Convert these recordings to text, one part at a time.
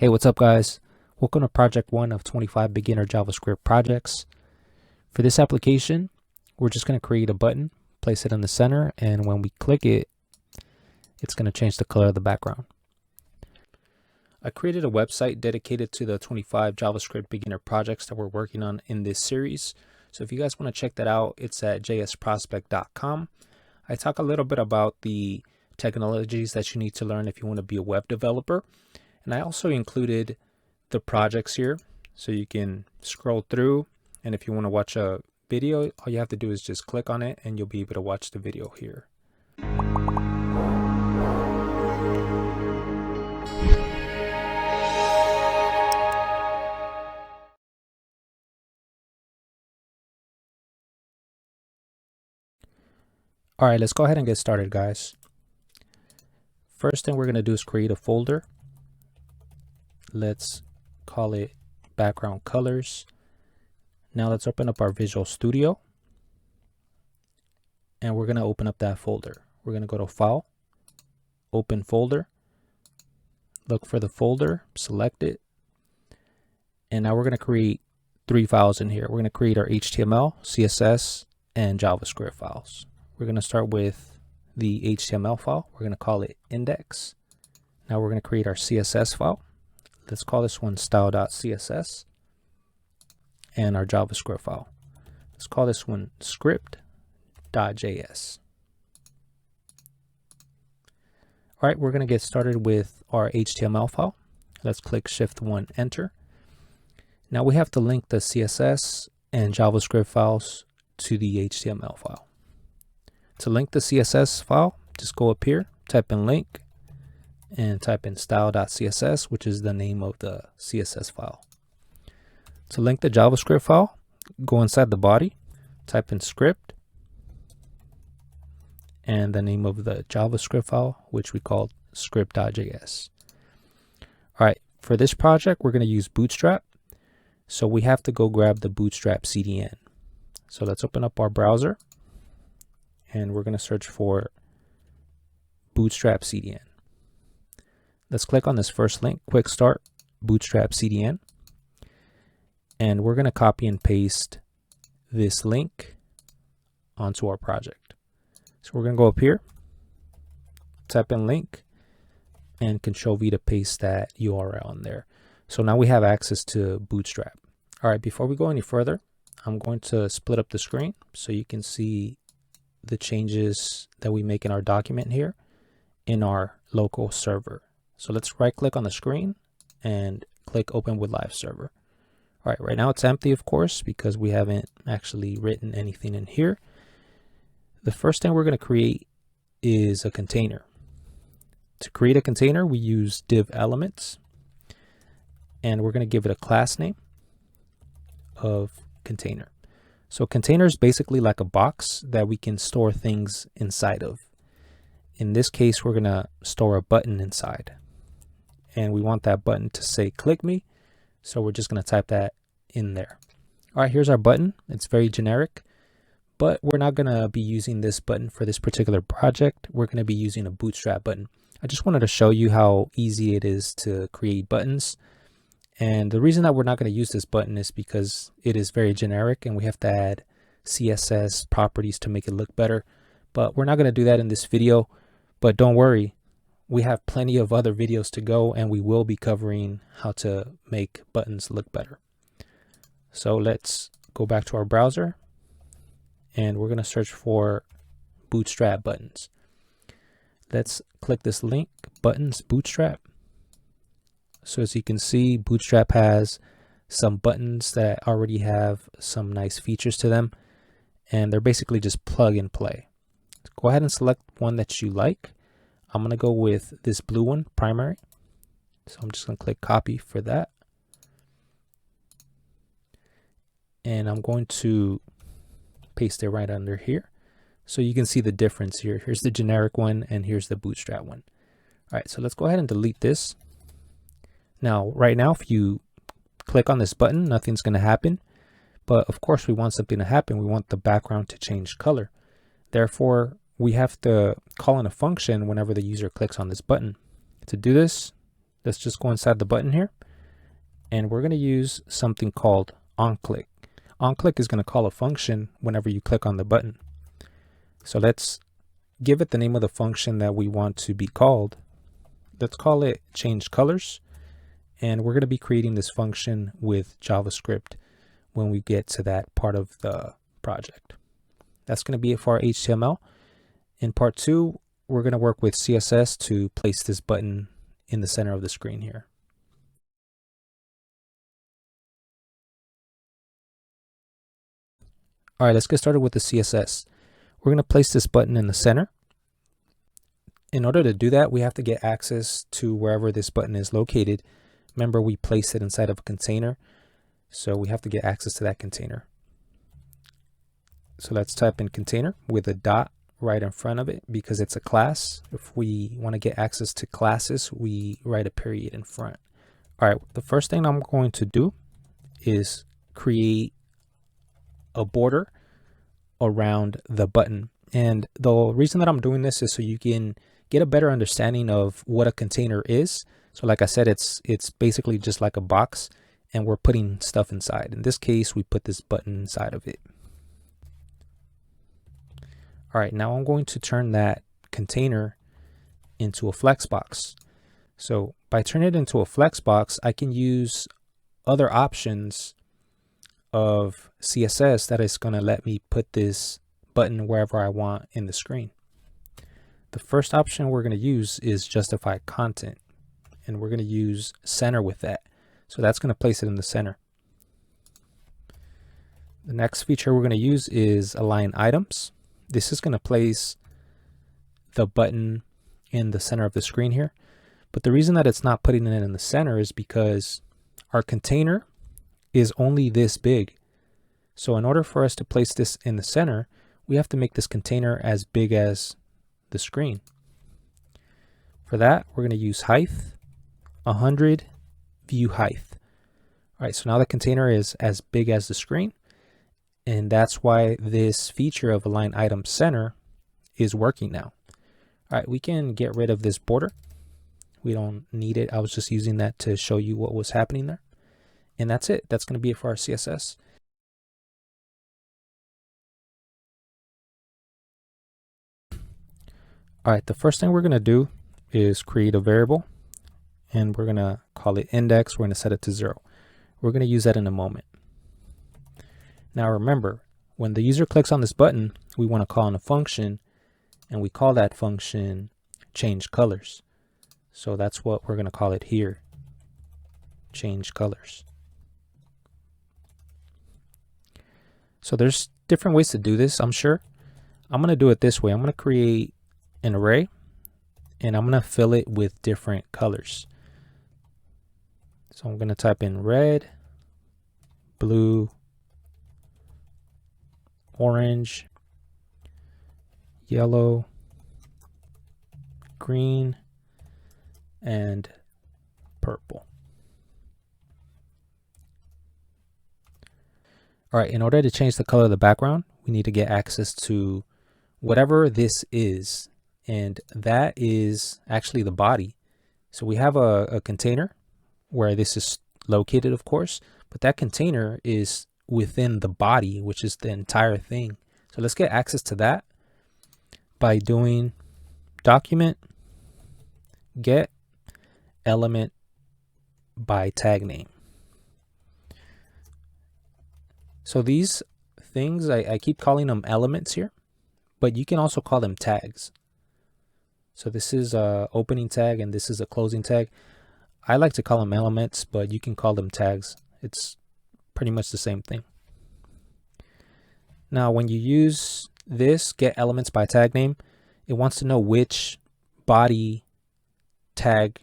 Hey, what's up guys? Welcome to project 1 of 25 beginner JavaScript projects. For this application, we're just going to create a button, place it in the center, and when we click it, it's going to change the color of the background. I created a website dedicated to the 25 JavaScript beginner projects that we're working on in this series. So if you guys want to check that out, it's at jsprospect.com. I talk a little bit about the technologies that you need to learn if you want to be a web developer. And I also included the projects here so you can scroll through, and if you want to watch a video, all you have to do is just click on it and you'll be able to watch the video here. All right, let's go ahead and get started, guys. First thing we're going to do is create a folder. Let's call it background colors. Now let's open up our Visual Studio and we're going to open up that folder. We're going to go to File, Open Folder, look for the folder, select it, and now we're going to create 3 files in here. We're going to create our HTML, CSS, and JavaScript files. We're going to start with the HTML file. We're going to call it index. Now we're going to create our CSS file. Let's call this one style.css, and our JavaScript file. Let's call this one script.js. All right, we're going to get started with our HTML file. Let's click Shift-1, Enter. Now we have to link the CSS and JavaScript files to the HTML file. To link the CSS file, just go up here, type in link, and type in style.css, which is the name of the CSS file. To link the JavaScript file, go inside the body, type in script, and the name of the JavaScript file, which we called script.js. All right, for this project, we're going to use Bootstrap. So we have to go grab the Bootstrap CDN. So let's open up our browser, and we're going to search for Bootstrap CDN. Let's click on this first link, Quick Start Bootstrap CDN. And we're going to copy and paste this link onto our project. So we're going to go up here, type in link, and Control V to paste that URL in there. So now we have access to Bootstrap. All right, before we go any further, I'm going to split up the screen so you can see the changes that we make in our document here in our local server. So let's right click on the screen and click Open with Live Server. All right, right now it's empty, of course, because we haven't actually written anything in here. The first thing we're going to create is a container. To create a container, we use div elements, and we're going to give it a class name of container. So container is basically like a box that we can store things inside of. In this case, we're going to store a button inside. And we want that button to say click me. So we're just going to type that in there. All right, here's our button. It's very generic, but we're not going to be using this button for this particular project. We're going to be using a Bootstrap button. I just wanted to show you how easy it is to create buttons. And the reason that we're not going to use this button is because it is very generic and we have to add CSS properties to make it look better. But we're not going to do that in this video. But don't worry, we have plenty of other videos to go, and we will be covering how to make buttons look better. So let's go back to our browser, and we're going to search for Bootstrap buttons. Let's click this link, Buttons Bootstrap. So as you can see, Bootstrap has some buttons that already have some nice features to them, and they're basically just plug and play. Go ahead and select one that you like. I'm going to go with this blue one, primary. So I'm just going to click copy for that. And I'm going to paste it right under here. So you can see the difference here. Here's the generic one and here's the Bootstrap one. All right, so let's go ahead and delete this. Now, right now, if you click on this button, nothing's going to happen. But of course, we want something to happen. We want the background to change color. Therefore, we have to call in a function whenever the user clicks on this button. To do this, let's just go inside the button here, and we're going to use something called onClick. OnClick is going to call a function whenever you click on the button. So let's give it the name of the function that we want to be called. Let's call it change colors, and we're going to be creating this function with JavaScript when we get to that part of the project. That's going to be it for our HTML. In part 2, we're going to work with CSS to place this button in the center of the screen here. All right, let's get started with the CSS. We're going to place this button in the center. In order to do that, we have to get access to wherever this button is located. Remember, we placed it inside of a container, so we have to get access to that container. So let's type in container with a dot right in front of it because it's a class. If we want to get access to classes, we write a period in front. All right, the first thing I'm going to do is create a border around the button. And the reason that I'm doing this is so you can get a better understanding of what a container is. So like I said, it's basically just like a box, and we're putting stuff inside. In this case, we put this button inside of it. All right, now I'm going to turn that container into a flex box. So by turning it into a flex box, I can use other options of CSS that is going to let me put this button wherever I want in the screen. The first option we're going to use is justify content, and we're going to use center with that. So that's going to place it in the center. The next feature we're going to use is align items. This is going to place the button in the center of the screen here. But the reason that it's not putting it in the center is because our container is only this big. So in order for us to place this in the center, we have to make this container as big as the screen. For that, we're going to use height 100 view height. All right, so now the container is as big as the screen, and that's why this feature of align item center is working now. All right, we can get rid of this border. We don't need it. I was just using that to show you what was happening there. And that's it. That's going to be it for our CSS. All right, the first thing we're going to do is create a variable, and we're going to call it index. We're going to set it to 0. We're going to use that in a moment. Now remember, when the user clicks on this button, we want to call in a function, and we call that function change colors. So that's what we're going to call it here, change colors. So there's different ways to do this, I'm sure. I'm going to do it this way. I'm going to create an array, and I'm going to fill it with different colors. So I'm going to type in red, blue, orange, yellow, green, and purple. All right, in order to change the color of the background, we need to get access to whatever this is, and that is actually the body. So we have a container where this is located, of course, but that container is within the body, which is the entire thing. So let's get access to that by doing document get element by tag name. So these things, I keep calling them elements here, but you can also call them tags. So this is a opening tag and this is a closing tag. I like to call them elements, but you can call them tags. It's pretty much the same thing. Now, when you use this get elements by tag name, it wants to know which body tag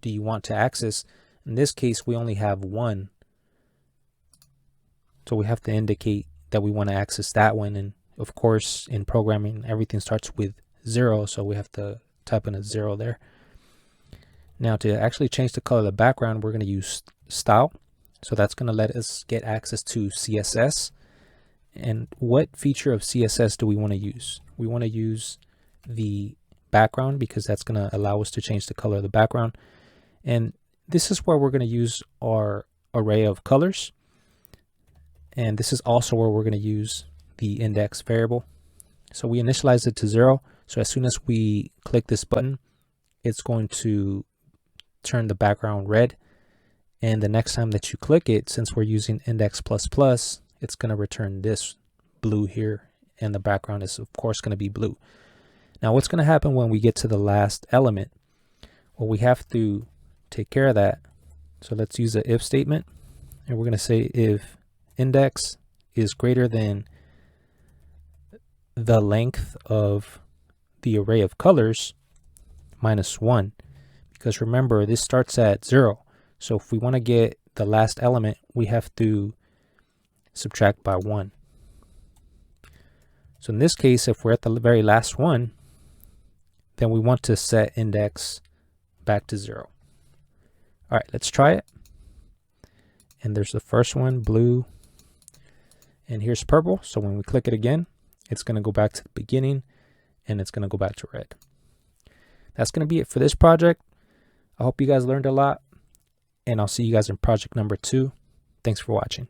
do you want to access. In this case, we only have one. So we have to indicate that we want to access that one. And of course, in programming, everything starts with 0. So we have to type in a 0 there. Now to actually change the color of the background, we're going to use style. So that's going to let us get access to CSS. And what feature of CSS do we want to use? We want to use the background because that's going to allow us to change the color of the background. And this is where we're going to use our array of colors. And this is also where we're going to use the index variable. So we initialize it to 0. So as soon as we click this button, it's going to turn the background red. And the next time that you click it, since we're using index plus plus, it's going to return this blue here. And the background is, of course, going to be blue. Now, what's going to happen when we get to the last element? Well, we have to take care of that. So let's use the if statement. And we're going to say if index is greater than the length of the array of colors minus 1. Because remember, this starts at 0. So if we want to get the last element, we have to subtract by 1. So in this case, if we're at the very last one, then we want to set index back to 0. All right, let's try it. And there's the first one, blue. And here's purple. So when we click it again, it's going to go back to the beginning and it's going to go back to red. That's going to be it for this project. I hope you guys learned a lot, and I'll see you guys in project number 2. Thanks for watching.